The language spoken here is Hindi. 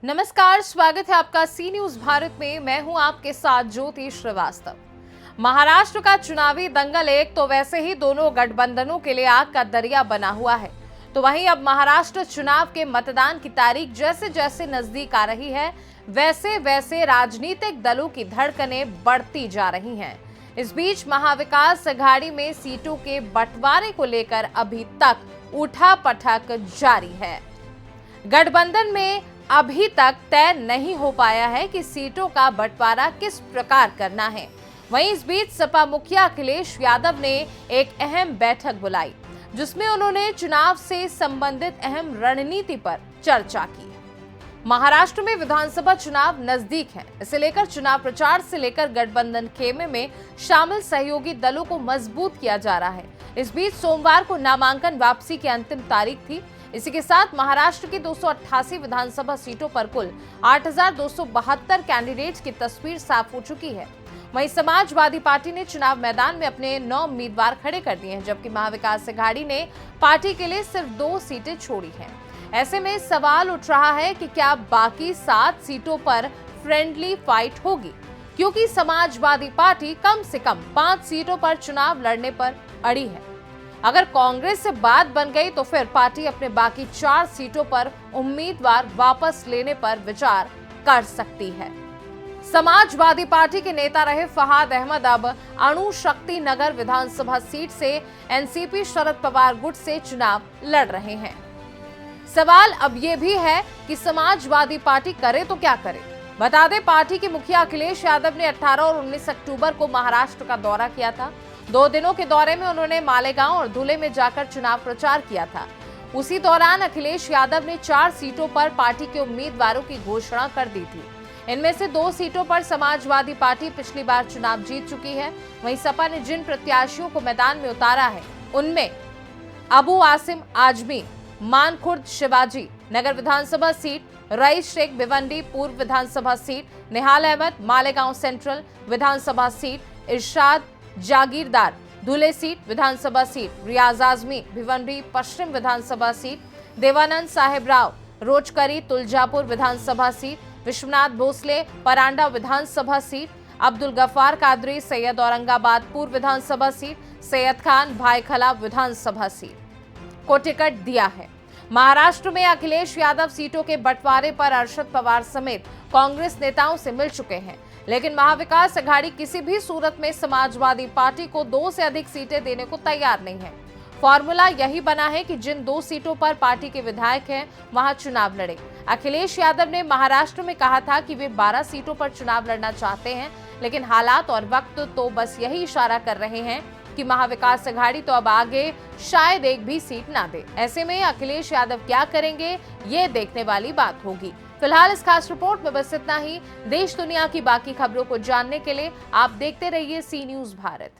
नमस्कार, स्वागत है आपका सी न्यूज भारत में। मैं हूं आपके साथ ज्योति श्रीवास्तव। महाराष्ट्र का चुनावी दंगल एक तो वैसे ही दोनों गठबंधनों के लिए आग का दरिया बना हुआ है, तो वहीं अब महाराष्ट्र चुनाव के मतदान की तारीख जैसे जैसे नजदीक आ रही है, वैसे वैसे राजनीतिक दलों की धड़कनें बढ़ती जा रही हैं। इस बीच महाविकास अघाड़ी में सीटों के बंटवारे को लेकर अभी तक उठापटक जारी है। गठबंधन में अभी तक तय नहीं हो पाया है कि सीटों का बंटवारा किस प्रकार करना है। वहीं इस बीच सपा मुखिया अखिलेश यादव ने एक अहम बैठक बुलाई, जिसमें उन्होंने चुनाव से संबंधित अहम रणनीति पर चर्चा की। महाराष्ट्र में विधानसभा चुनाव नजदीक है, इसे लेकर चुनाव प्रचार से लेकर गठबंधन खेमे में शामिल सहयोगी दलों को मजबूत किया जा रहा है। इस बीच सोमवार को नामांकन वापसी की अंतिम तारीख थी। इसी के साथ महाराष्ट्र की 288 विधानसभा सीटों पर कुल 8,272 कैंडिडेट्स की तस्वीर साफ हो चुकी है। वहीं समाजवादी पार्टी ने चुनाव मैदान में अपने 9 उम्मीदवार खड़े कर दिए हैं, जबकि महाविकास अघाड़ी ने पार्टी के लिए सिर्फ 2 सीटें छोड़ी हैं। ऐसे में सवाल उठ रहा है कि क्या बाकी 7 सीटों पर फ्रेंडली फाइट होगी, क्योंकि समाजवादी पार्टी कम से कम 5 सीटों पर चुनाव लड़ने पर अड़ी है। अगर कांग्रेस से बात बन गई तो फिर पार्टी अपने बाकी 4 सीटों पर उम्मीदवार वापस लेने पर विचार कर सकती है। समाजवादी पार्टी के नेता रहे फहाद अहमद अब अणुशक्ति नगर विधानसभा सीट से एनसीपी शरद पवार गुट से चुनाव लड़ रहे हैं। सवाल अब ये भी है कि समाजवादी पार्टी करे तो क्या करे। बता दें, पार्टी के मुखिया अखिलेश यादव ने 18 और 19 अक्टूबर को महाराष्ट्र का दौरा किया था। 2 दिनों के दौरे में उन्होंने मालेगांव और धुले में जाकर चुनाव प्रचार किया था। उसी दौरान अखिलेश यादव ने 4 सीटों पर पार्टी के उम्मीदवारों की घोषणा कर दी थी। इनमें से 2 सीटों पर समाजवादी पार्टी पिछली बार चुनाव जीत चुकी है। वहीं सपा ने जिन प्रत्याशियों को मैदान में उतारा है, उनमें अबू आसिम आजमी मानखुर्द शिवाजी नगर विधानसभा सीट, रईस शेख भिवंडी पूर्व विधानसभा सीट, निहाल अहमद मालेगांव सेंट्रल विधानसभा सीट, इरशाद जागीरदार धुले सीट विधानसभा सीट, रियाज आजमी भिवंडी पश्चिम विधानसभा सीट, देवानंद साहेब राव रोजकरी तुलजापुर विधानसभा सीट, विश्वनाथ भोसले परांडा विधानसभा सीट, अब्दुल गफ्फार कादरी सैयद औरंगाबाद पूर्व विधानसभा सीट, सैयद खान भाईखला विधानसभा सीट को टिकट दिया है। महाराष्ट्र में अखिलेश यादव सीटों के बंटवारे पर अरशद पवार समेत कांग्रेस नेताओं से मिल चुके हैं, लेकिन महाविकास अघाड़ी किसी भी सूरत में समाजवादी पार्टी को 2 से अधिक सीटें देने को तैयार नहीं है। फॉर्मूला यही बना है कि जिन 2 सीटों पर पार्टी के विधायक हैं, वहां चुनाव लड़े। अखिलेश यादव ने महाराष्ट्र में कहा था कि वे 12 सीटों पर चुनाव लड़ना चाहते हैं, लेकिन हालात और वक्त तो बस यही इशारा कर रहे हैं कि महाविकास अघाड़ी तो अब आगे शायद एक भी सीट ना दे। ऐसे में अखिलेश यादव क्या करेंगे, ये देखने वाली बात होगी। फिलहाल इस खास रिपोर्ट में बस इतना ही। देश दुनिया की बाकी खबरों को जानने के लिए आप देखते रहिए सी न्यूज भारत।